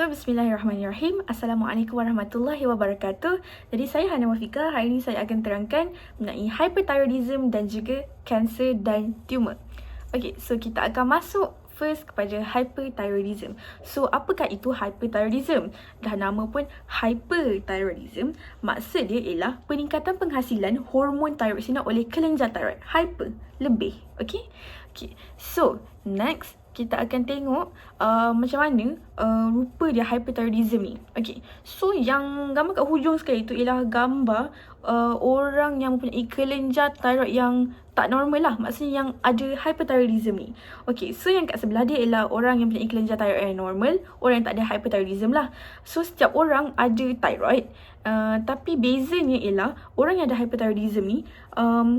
So, bismillahirrahmanirrahim. Assalamualaikum warahmatullahi wabarakatuh. Jadi, saya Hana Wafika. Hari ini saya akan terangkan mengenai hyperthyroidism dan juga kanser dan tumor. Okay, so kita akan masuk first kepada hyperthyroidism. So, apakah itu hyperthyroidism? Dah nama pun hyperthyroidism, maksud dia ialah peningkatan penghasilan hormon thyroid oleh kelenjar thyroid. Hyper, lebih. Okay? Okay. So, next, kita akan tengok macam mana rupa dia hyperthyroidism ni. Okay. So, yang gambar kat hujung sekali tu ialah gambar orang yang mempunyai kelenjar thyroid yang tak normal lah. Maksudnya yang ada hyperthyroidism ni. Okay. So, yang kat sebelah dia ialah orang yang mempunyai kelenjar thyroid yang normal. Orang yang tak ada hyperthyroidism lah. So, setiap orang ada thyroid. Tapi bezanya ialah orang yang ada hyperthyroidism ni,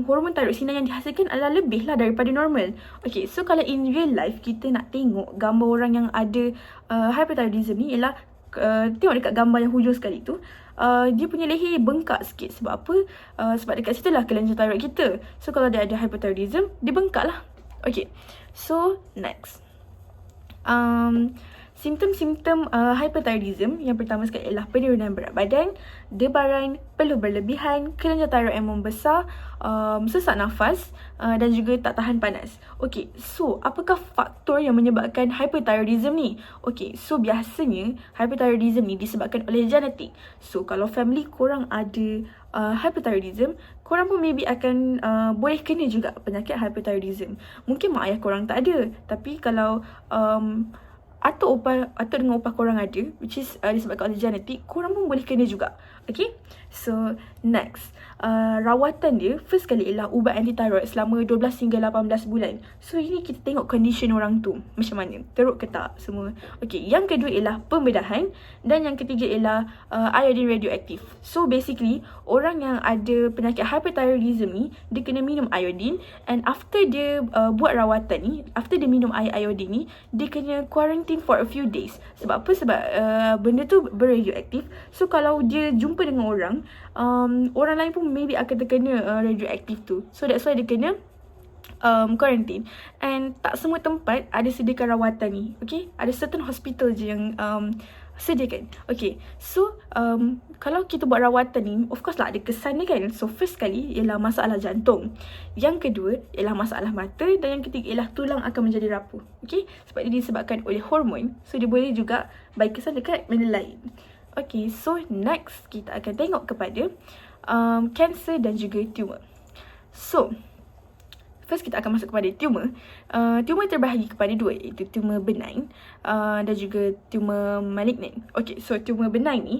hormon thyroid yang dihasilkan adalah lebih lah daripada normal. Okay, so kalau in real life kita nak tengok gambar orang yang ada hyperthyroidism ni ialah tengok dekat gambar yang hujung sekali tu, dia punya leher bengkak sikit. Sebab apa? Sebab dekat situ lah kelenjar thyroid kita. So kalau dia ada hyperthyroidism, dia bengkak lah. Okay, so next, simptom-simptom hyperthyroidism yang pertama sekali ialah penurunan berat badan, debaran, peluh berlebihan, kelenjar thyroid yang membesar, sesak nafas dan juga tak tahan panas. Okey, so apakah faktor yang menyebabkan hyperthyroidism ni? Okey, so biasanya hyperthyroidism ni disebabkan oleh genetik. So kalau family korang ada hyperthyroidism, korang pun maybe akan boleh kena juga penyakit hyperthyroidism. Mungkin mak ayah korang tak ada, tapi kalau atau dengan upah korang ada, which is disebabkan oleh genetik, korang pun boleh kena juga. Okay, so next, rawatan dia first kali ialah ubat anti-thyroid selama 12 hingga 18 bulan. So ini kita tengok condition orang tu macam mana, teruk ke tak semua. Okay, yang kedua ialah pembedahan, dan yang ketiga ialah iodine radioaktif. So basically orang yang ada penyakit hyperthyroidism ni, dia kena minum iodine, and after dia buat rawatan ni, after dia minum air iodine ni, dia kena quarantine for a few days. Sebab apa? Sebab benda tu berradioaktif. So kalau dia jumpa dengan orang, orang lain pun maybe akan terkena radioaktif tu. So that's why dia kena quarantine. And tak semua tempat ada sediakan rawatan ni. Okay, ada certain hospital je yang sediakan. Okay, so kalau kita buat rawatan ni, of course lah ada kesan dia kan. So first kali ialah masalah jantung, yang kedua ialah masalah mata, dan yang ketiga ialah tulang akan menjadi rapuh. Okay, sebab dia disebabkan oleh hormon. So dia boleh juga bagi kesan dekat benda lain. Okay, so next kita akan tengok kepada kanser dan juga tumor. So first kita akan masuk kepada tumor. Tumor terbahagi kepada dua, iaitu tumor benign dan juga tumor malignan. Okay, so tumor benign ni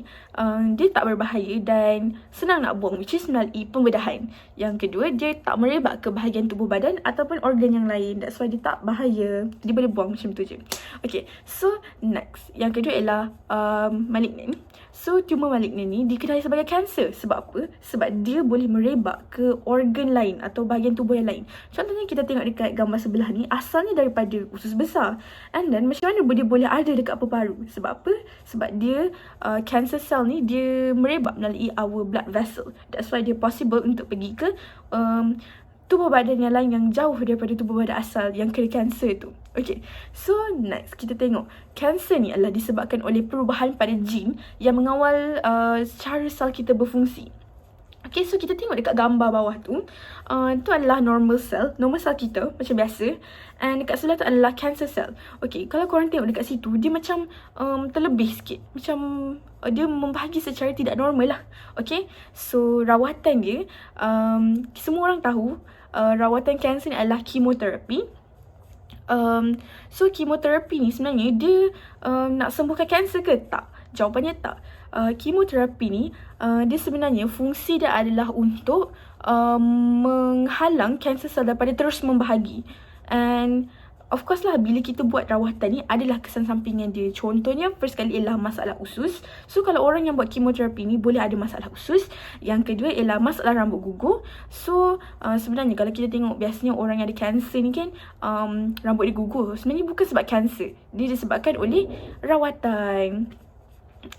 dia tak berbahaya dan senang nak buang, which is melalui pembedahan. Yang kedua, dia tak merebak ke bahagian tubuh badan ataupun organ yang lain. That's why dia tak bahaya. Dia boleh buang macam tu je. Okay, so next, yang kedua ialah malignan. So tumor malignan ni dikenali sebagai kanser. Sebab apa? Sebab dia boleh merebak ke organ lain atau bahagian tubuh yang lain. Contohnya kita tengok dekat gambar sebelah ni, asalnya daripada usus besar. And then macam mana dia boleh ada dekat paru-paru? Sebab apa? Sebab dia cancer cell ni dia merebak melalui our blood vessel. That's why dia possible untuk pergi ke tubuh badan yang lain yang jauh daripada tubuh badan asal yang kena kanser tu. Okay, so next kita tengok kanser ni adalah disebabkan oleh perubahan pada gene yang mengawal cara sel kita berfungsi. Okay, so kita tengok dekat gambar bawah tu, tu adalah normal cell kita macam biasa, and dekat sebelah tu adalah cancer cell. Okay, kalau korang tengok dekat situ, dia macam terlebih sikit, macam dia membahagi secara tidak normal lah. Okay, so rawatan dia, semua orang tahu rawatan kanser ni adalah kemoterapi. So kemoterapi ni sebenarnya dia nak sembuhkan kanser ke? Tak. Jawapannya tak. Kemoterapi ni dia sebenarnya fungsi dia adalah untuk menghalang kanser sel daripada terus membahagi. And of course lah, bila kita buat rawatan ni adalah kesan sampingan dia. Contohnya first kali ialah masalah usus. So kalau orang yang buat kemoterapi ni boleh ada masalah usus. Yang kedua ialah masalah rambut gugur. So sebenarnya kalau kita tengok biasanya orang yang ada kanser ni kan, rambut dia gugur. Sebenarnya bukan sebab kanser, dia disebabkan oleh rawatan.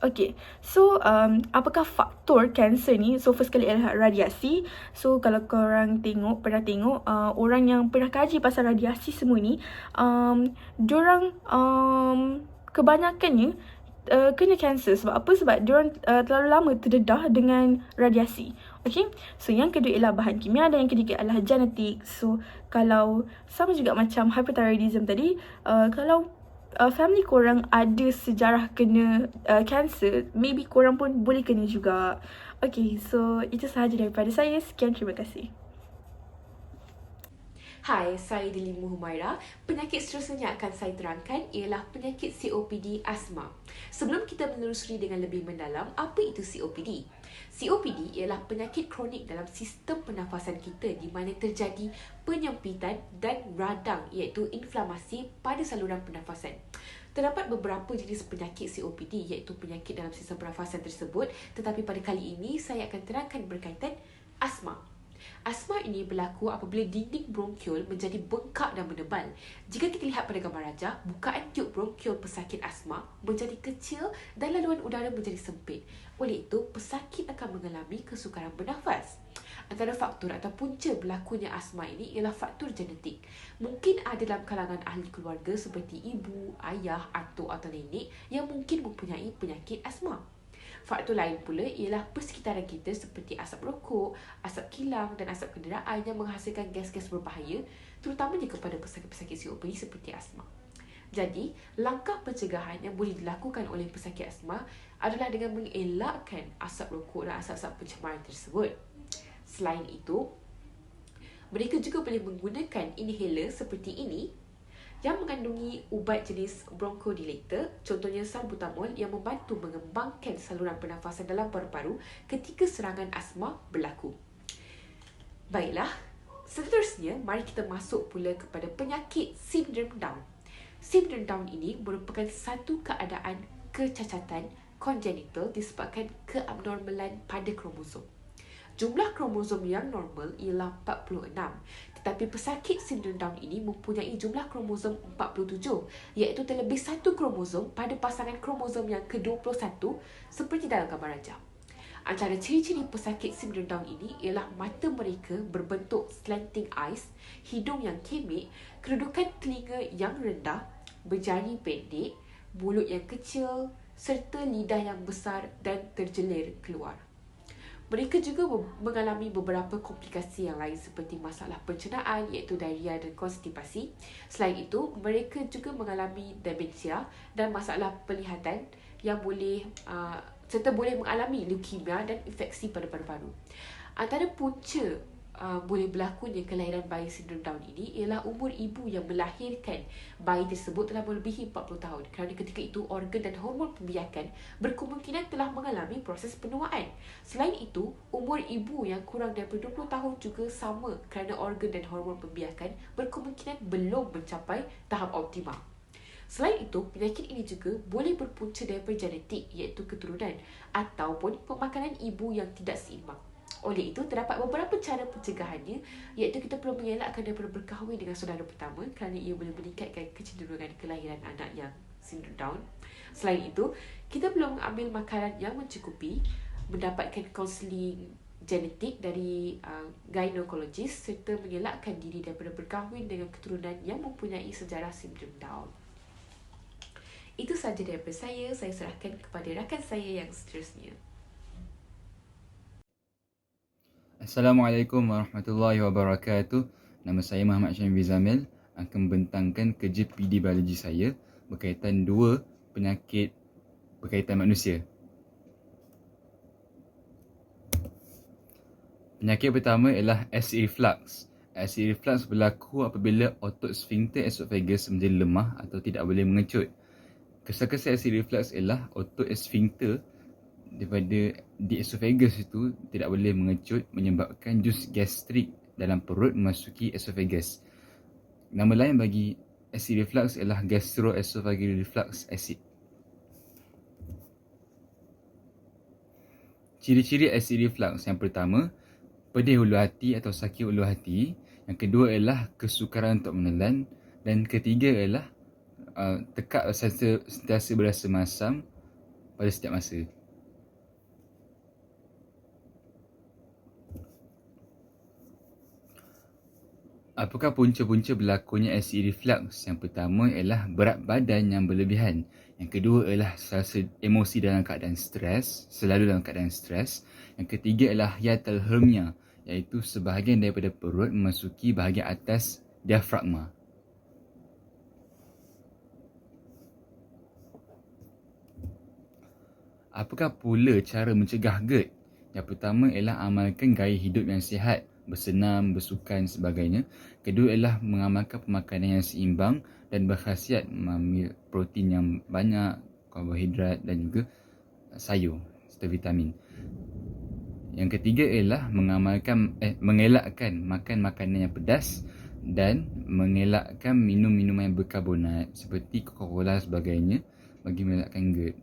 Okay, so apakah faktor kanser ni? So first kali adalah radiasi. So kalau korang pernah tengok orang yang pernah kaji pasal radiasi semua ni, diorang kebanyakannya kena kanser. Sebab apa? Sebab diorang terlalu lama terdedah dengan radiasi. Okay, so yang kedua ialah bahan kimia dan yang ketiga adalah genetik. So kalau sama juga macam hyperthyroidism tadi, kalau family korang ada sejarah kena kanser, maybe korang pun boleh kena juga. Okay, so itu sahaja daripada saya. Sekian, terima kasih. Hai, saya Delimu Humaira. Penyakit seterusnya akan saya terangkan ialah penyakit COPD asma. Sebelum kita menelusuri dengan lebih mendalam, apa itu COPD? COPD ialah penyakit kronik dalam sistem pernafasan kita di mana terjadi penyempitan dan radang iaitu inflamasi pada saluran pernafasan. Terdapat beberapa jenis penyakit COPD iaitu penyakit dalam sistem pernafasan tersebut, tetapi pada kali ini saya akan terangkan berkaitan asma. Asma ini berlaku apabila dinding bronkiol menjadi bengkak dan menebal. Jika kita lihat pada gambar rajah, bukaan tiub bronkiol pesakit asma menjadi kecil dan laluan udara menjadi sempit. Oleh itu, pesakit akan mengalami kesukaran bernafas. Antara faktor atau punca berlakunya asma ini ialah faktor genetik. Mungkin ada dalam kalangan ahli keluarga seperti ibu, ayah, atuk atau nenek yang mungkin mempunyai penyakit asma. Faktor lain pula ialah persekitaran kita seperti asap rokok, asap kilang dan asap kenderaan yang menghasilkan gas-gas berbahaya, terutamanya kepada pesakit-pesakit COPD seperti asma. Jadi, langkah pencegahan yang boleh dilakukan oleh pesakit asma adalah dengan mengelakkan asap rokok dan asap-asap pencemaran tersebut. Selain itu, mereka juga boleh menggunakan inhaler seperti ini yang mengandungi ubat jenis bronchodilator, contohnya salbutamol yang membantu mengembangkan saluran pernafasan dalam paru-paru ketika serangan asma berlaku. Baiklah, seterusnya mari kita masuk pula kepada penyakit sindrom Down. Sindrom Down ini merupakan satu keadaan kecacatan kongenital disebabkan keabnormalan pada kromosom. Jumlah kromosom yang normal ialah 46, tetapi pesakit sindrom Down ini mempunyai jumlah kromosom 47, iaitu terlebih satu kromosom pada pasangan kromosom yang ke-21 seperti dalam gambar rajah. Antara ciri-ciri pesakit sindrom Down ini ialah mata mereka berbentuk slanting eyes, hidung yang kemik, kedudukan telinga yang rendah, berjari pendek, mulut yang kecil, serta lidah yang besar dan terjelir keluar. Mereka juga mengalami beberapa komplikasi yang lain seperti masalah pencernaan iaitu diarrhea dan konstipasi. Selain itu, mereka juga mengalami demensia dan masalah penglihatan yang serta boleh mengalami leukemia dan infeksi pada paru-paru. Antara punca boleh berlakunya kelahiran bayi sindrom Down ini ialah umur ibu yang melahirkan bayi tersebut telah melebihi 40 tahun kerana ketika itu organ dan hormon pembiakan berkemungkinan telah mengalami proses penuaan. Selain itu, umur ibu yang kurang daripada 20 tahun juga sama kerana organ dan hormon pembiakan berkemungkinan belum mencapai tahap optimal. Selain itu, penyakit ini juga boleh berpunca daripada genetik iaitu keturunan ataupun pemakanan ibu yang tidak seimbang. Oleh itu, terdapat beberapa cara pencegahannya iaitu kita perlu mengelakkan daripada berkahwin dengan saudara pertama kerana ia boleh meningkatkan kecenderungan kelahiran anak yang sindrom Down. Selain itu, kita perlu mengambil makanan yang mencukupi, mendapatkan kaunseling genetik dari gynecologist serta mengelakkan diri daripada berkahwin dengan keturunan yang mempunyai sejarah sindrom Down. Itu sahaja daripada saya serahkan kepada rakan saya yang seterusnya. Assalamualaikum warahmatullahi wabarakatuh. Nama saya Muhammad Syamil Zamil akan membentangkan kerja PD biologi saya berkaitan dua penyakit berkaitan manusia. Penyakit pertama ialah acid reflux. Acid reflux berlaku apabila otot sphincter esophagus menjadi lemah atau tidak boleh mengecut. Kesal-kesal acid reflux ialah otot sphincter daripada di esophagus itu tidak boleh mengecut menyebabkan jus gastrik dalam perut memasuki esophagus. Nama lain bagi acid reflux ialah gastroesophageal reflux acid. Ciri-ciri acid reflux yang pertama, pedih ulu hati atau sakit ulu hati. Yang kedua ialah kesukaran untuk menelan. Dan ketiga ialah tekak sentiasa berasa masam pada setiap masa. Apakah punca-punca berlakunya acid reflux? Yang pertama ialah berat badan yang berlebihan. Yang kedua ialah emosi dalam keadaan stres, selalu dalam keadaan stres. Yang ketiga ialah hiatalhermia, iaitu sebahagian daripada perut memasuki bahagian atas diafragma. Apakah pula cara mencegah GERD? Yang pertama ialah amalkan gaya hidup yang sihat, bersenam, bersukan sebagainya. Kedua ialah mengamalkan pemakanan yang seimbang dan berkhasiat mengambil protein yang banyak, karbohidrat dan juga sayur serta vitamin. Yang ketiga ialah mengelakkan makan makanan yang pedas dan mengelakkan minum minuman yang berkarbonat seperti Coca-Cola sebagainya bagi mengelakkan GERD.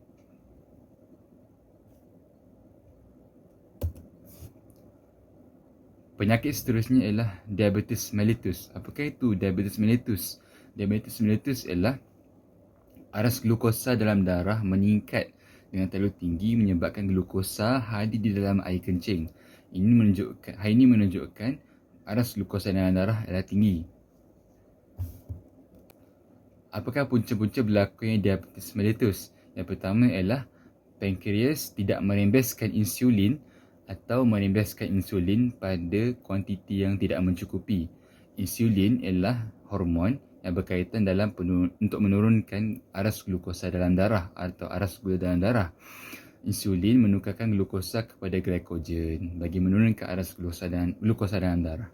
Penyakit seterusnya ialah diabetes mellitus. Apakah itu diabetes mellitus? Diabetes mellitus ialah aras glukosa dalam darah meningkat dengan terlalu tinggi menyebabkan glukosa hadir di dalam air kencing. Hal ini menunjukkan aras glukosa dalam darah adalah tinggi. Apakah punca-punca berlakunya diabetes mellitus? Yang pertama ialah pankreas tidak merembeskan insulin atau merembeskan insulin pada kuantiti yang tidak mencukupi. Insulin ialah hormon yang berkaitan untuk menurunkan aras glukosa dalam darah atau aras gula dalam darah. Insulin menukarkan glukosa kepada glycogen bagi menurunkan aras glukosa dalam darah.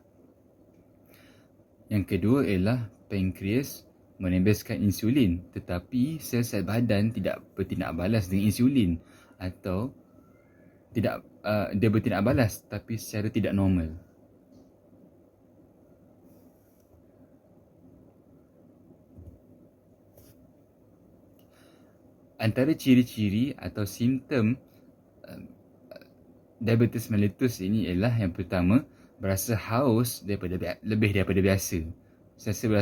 Yang kedua ialah pankreas merembeskan insulin, tetapi sel-sel badan tidak bertindak balas dengan insulin atau dia bertindak balas tapi secara tidak normal. Antara ciri-ciri atau simptom diabetes mellitus ini ialah yang pertama, berasa haus lebih daripada biasa. Selalu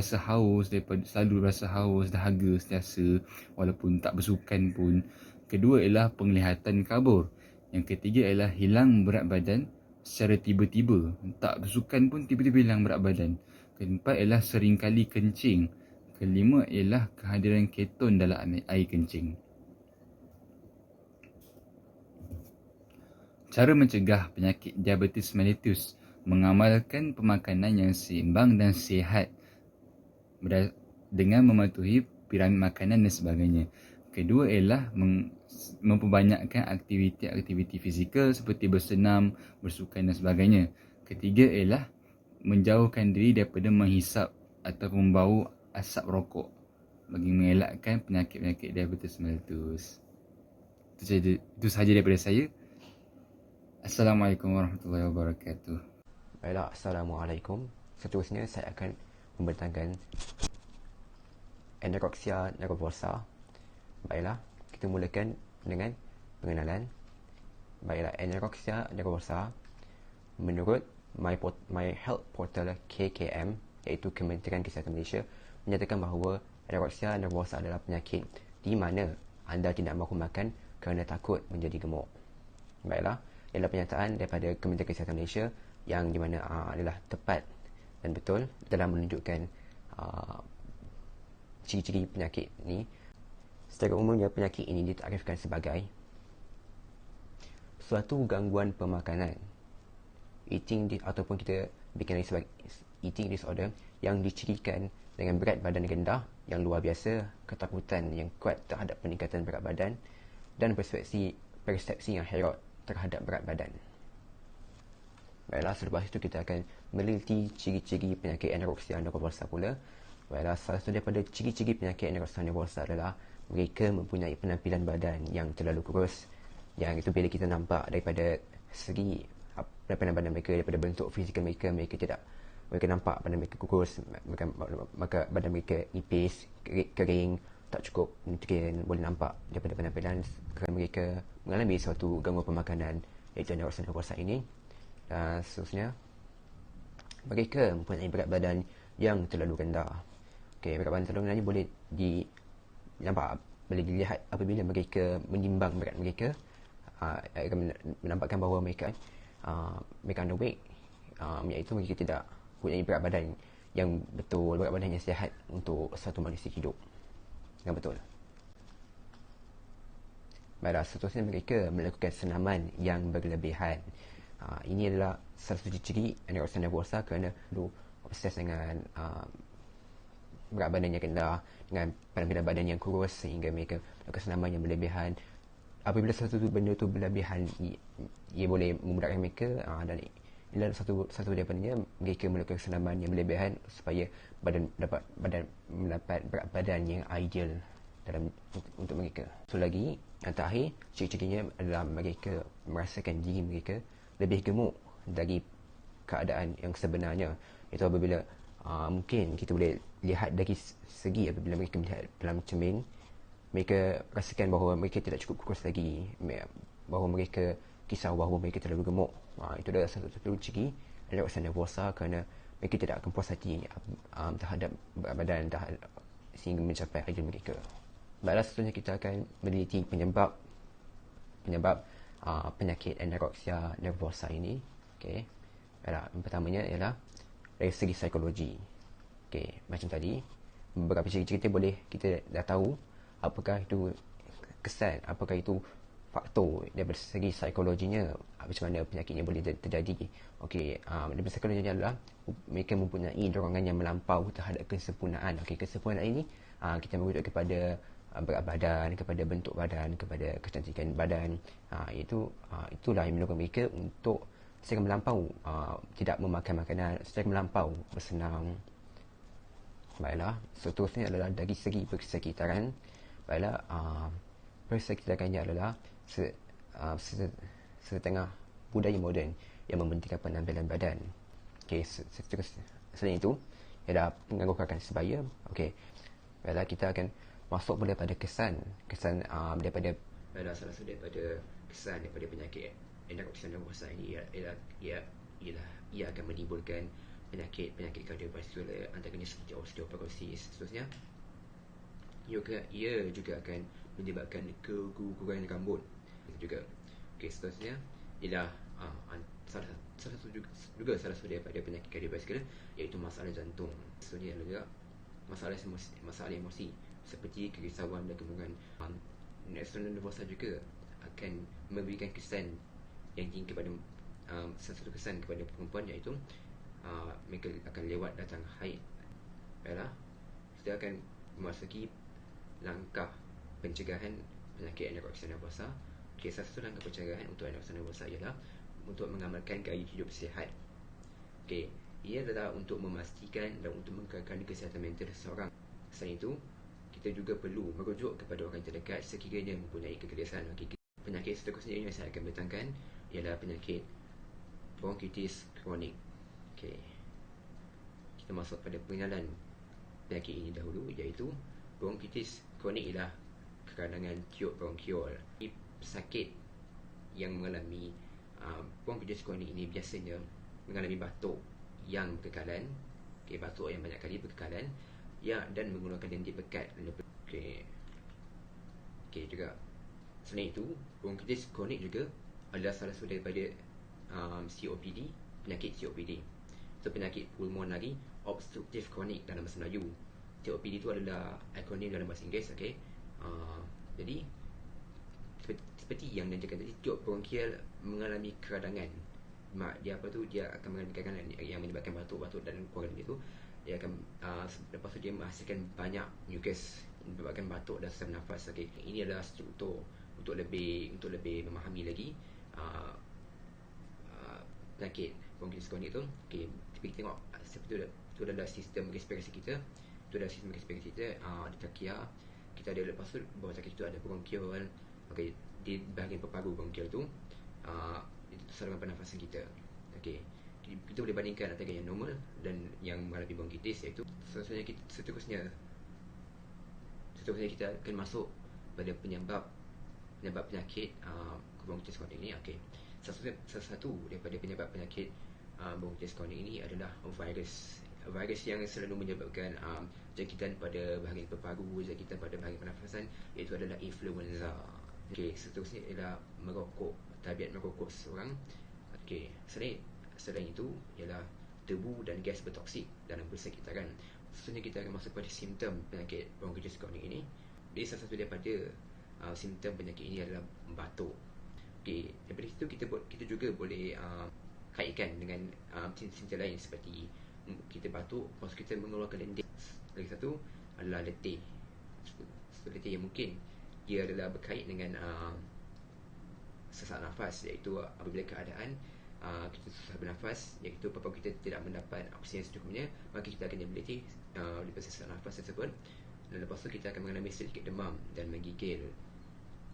berasa haus, dahaga sentiasa walaupun tak bersukan pun. Kedua ialah penglihatan kabur. Yang ketiga ialah hilang berat badan secara tiba-tiba. Tak bersukan pun tiba-tiba hilang berat badan. Keempat ialah seringkali kencing. Kelima ialah kehadiran keton dalam air kencing. Cara mencegah penyakit diabetes mellitus: mengamalkan pemakanan yang seimbang dan sihat dengan mematuhi piramid makanan dan sebagainya. Kedua ialah memperbanyakkan aktiviti fizikal seperti bersenam, bersukan dan sebagainya. Ketiga ialah menjauhkan diri daripada menghisap atau membau asap rokok bagi mengelakkan penyakit-penyakit diabetes mellitus. Itu sahaja daripada saya. Assalamualaikum warahmatullahi wabarakatuh. Baiklah, Assalamualaikum. Seterusnya saya akan membentangkan anorexia nervosa. Baiklah, kita mulakan dengan pengenalan. Baiklah, anorexia nervosa menurut My Health Portal KKM, iaitu Kementerian Kesihatan Malaysia, menyatakan bahawa anorexia nervosa adalah penyakit di mana anda tidak mahu makan kerana takut menjadi gemuk. Baiklah, ialah pernyataan daripada Kementerian Kesihatan Malaysia yang di mana adalah tepat dan betul dalam menunjukkan ciri-ciri penyakit ini. Secara umumnya, penyakit ini ditarifkan sebagai suatu gangguan pemakanan, ataupun kita dikenali sebagai eating disorder, yang dicirikan dengan berat badan rendah yang luar biasa, ketakutan yang kuat terhadap peningkatan berat badan, dan persepsi yang herot terhadap berat badan. Baiklah, selepas itu kita akan meneliti ciri-ciri penyakit anorexia nervosa pula. Baiklah, salah satu daripada ciri-ciri penyakit anorexia nervosa adalah mereka mempunyai penampilan badan yang terlalu kurus. Yang itu bila kita nampak daripada segi penampilan badan mereka, daripada bentuk fizikal mereka nampak badan mereka kurus, maka badan mereka nipis, kering, tak cukup nutrien. Boleh nampak daripada penampilan kerana mereka mengalami suatu gangguan pemakanan, iaitu anorexia nervosa ini. Dan seterusnya, mereka mempunyai berat badan yang terlalu rendah. Berat badan terlalu rendah ini boleh dilihat apabila mereka menimbang berat mereka. Akan menampakkan bahawa mereka underweight, iaitu mereka tidak mempunyai berat badan yang betul, berat badan yang sihat untuk satu manusia hidup. Yang betul. Baiklah, seterusnya mereka melakukan senaman yang berlebihan. Ini adalah salah satu ciri anorexia nervosa kerana perlu obses dengan berat badan yang rendah, dengan penampilan badan yang kurus, sehingga mereka melakukan senaman yang berlebihan. Apabila satu benda itu berlebihan, ia boleh memudaratkan mereka, dan ialah satu daripadanya, mereka melakukan senaman yang berlebihan supaya badan mendapat berat badan yang ideal untuk mereka. So lagi, yang terakhir, ciri-cirinya adalah mereka merasakan diri mereka lebih gemuk dari keadaan yang sebenarnya. Itu apabila mungkin kita boleh lihat dari segi apabila mereka melihat dalam cermin, mereka rasakan bahawa mereka tidak cukup kurus lagi, bahawa mereka kisah bahawa mereka terlalu gemuk. Itu adalah satu ciri anorexia nervosa, kerana mereka tidak akan puas hati terhadap berat badan sehingga mencapai ideal mereka. Baiklah, seterusnya kita akan meneliti penyebab penyakit anorexia nervosa ini. Okey. Baiklah, yang pertamanya ialah dari segi psikologi. Okey, macam tadi, beberapa ciri-ciri boleh kita dah tahu apakah itu kesan, apakah itu faktor daripada segi psikologinya, macam mana penyakit ini boleh terjadi. Okey, daripada psikologinya adalah mereka mempunyai dorongan yang melampau terhadap kesempurnaan. Okey, kesempurnaan ini kita merujuk kepada berat badan, kepada bentuk badan, kepada kecantikan badan. Itulah yang mendorong mereka untuk secara melampau tidak memakan makanan, secara melampau bersenam. Baiklah, seterusnya adalah dari segi persekitaran. Baiklah, persekitarannya adalah setengah budaya moden yang mementingkan penampilan badan. Okey, seterusnya selain itu ialah pengaruh rakan sebaya. Okey, baiklah, kita akan masuk pula pada kesan daripada salah satu daripada kesan daripada penyakit anorexia nervosa ini ialah ia akan menimbulkan penyakit kardiovaskular, antaranya seperti osteoporosis. Seterusnya, ia juga akan menyebabkan keguguran rambut juga. Okey, seterusnya ialah salah satu daripada penyakit kardiovaskular, iaitu masalah jantung. Seterusnya juga masalah emosi seperti kerisauan dan kemurahan. Anorexia nervosa juga akan memberikan kesan yang tinggi kepada satu kesan kepada perempuan, iaitu mereka akan lewat datang haid. Baiklah, kita akan memasuki langkah pencegahan penyakit anorexia nervosa. Okay, salah satu langkah pencegahan untuk anorexia nervosa ialah untuk mengamalkan gaya hidup sihat. Okay, ia adalah untuk memastikan dan untuk mengekalkan kesihatan mental seseorang. Selain itu, kita juga perlu merujuk kepada orang terdekat sekiranya mempunyai kegelisahan. Okay, penyakit seterusnya yang saya akan bentangkan ialah penyakit bronkitis kronik. Okay, kita masuk pada pengenalan penyakit ini dahulu, iaitu bronkitis kronik ialah keradangan tiup bronkiol. Sakit yang mengalami bronkitis kronik ini biasanya mengalami batuk yang berkekalan, batuk yang banyak kali berkekalan, dan menggunakan dinding pekat. Juga selain itu, bronkitis kronik juga adalah salah satu daripada COPD, penyakit COPD. Itu penyakit pulmonari obstruktif kronik dalam bahasa Melayu. COPD itu adalah akronim dalam bahasa Inggeris. Jadi seperti yang nantikan tadi, tiup bronkial mengalami keradangan. Dia akan mengalami keradangan yang menyebabkan batuk-batuk dan keluarga itu. Dia akan lepas tu dia menghasilkan banyak mucus, menyebabkan batuk dan sesak nafas. Ini adalah struktur untuk lebih memahami lagi penyakit bronkitis kronik itu. Kita tengok seperti itu adalah sistem respirasi kita. Ada trachea, kita ada, lepas tu bawah trachea itu ada bronchiol. Di bahagian peparu bronchiol tu itu saluran pernafasan kita. Kita boleh bandingkan antara yang normal dan yang mengalami bronkitis, iaitu seterusnya kita akan masuk pada penyebab penyakit bronkitis kronik ini. Salah satu daripada penyebab penyakit bronkitis kronik ini adalah virus yang selalu menyebabkan jangkitan pada bahagian peparu, jangkitan pada bahagian pernafasan, iaitu adalah influenza. Seterusnya ialah merokok, tabiat merokok seseorang. Selain itu ialah debu dan gas bertoksik dalam persekitaran. Seterusnya kita akan masuk pada simptom penyakit bronkitis kronik ini. Jadi salah satu daripada simptom penyakit ini adalah batuk. Okey, daripada situ kita juga boleh kaitkan dengan simptom lain seperti kita batuk, lepas kita mengeluarkan lendir. Lagi satu adalah letih. Letih yang mungkin ia adalah berkait dengan sesak nafas, iaitu apabila keadaan kita susah bernafas, iaitu apabila kita tidak mendapat oksigen secukupnya, maka kita akan berletih daripada sesak nafas tersebut. Dan lepas tu kita akan mengalami sedikit demam dan menggigil.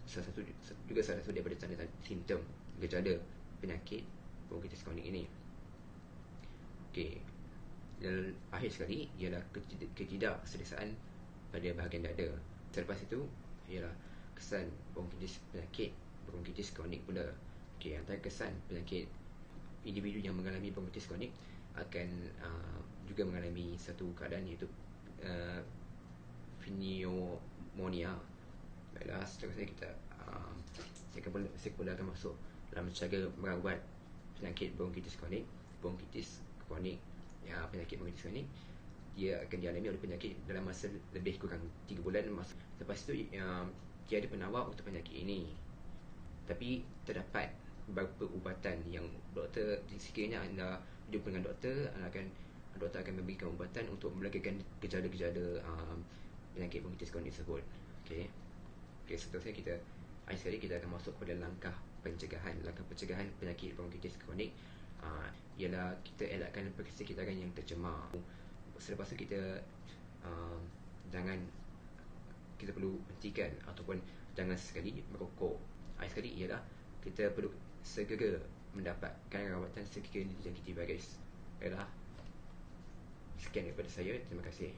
Salah satu daripada tanda simptom gejala penyakit bronkitis kronik ini. Okey. Dan akhir sekali ialah ketidakselesaan pada bahagian dada. Selepas itu ialah kesan penyakit bronkitis kronik pula. Okey, antara kesan penyakit individu yang mengalami bronkitis kronik akan juga mengalami satu keadaan iaitu pneumonia. Baiklah, seterusnya saya pula akan masuk dalam cara merawat penyakit bronkitis kronik. Penyakit bronkitis kronik dia akan dialami oleh penyakit dalam masa lebih kurang 3 bulan. Lepas itu tiada penawar untuk penyakit ini, tapi terdapat beberapa ubatan yang doktor, sekiranya anda jumpa dengan doktor akan memberikan ubatan untuk melagakan gejala-gejala penyakit bronkitis kronik tersebut. Okey, seterusnya akhir sekali kita akan masuk pada langkah pencegahan penyakit bronkitis kronik. Ialah kita elakkan persekitaran yang tercemar. Selepas itu kita perlu hentikan ataupun jangan sekali merokok. Akhir sekali ialah kita perlu segera mendapatkan rawatan sekiranya dijangkiti virus. Baiklah, sekian daripada saya. Terima kasih.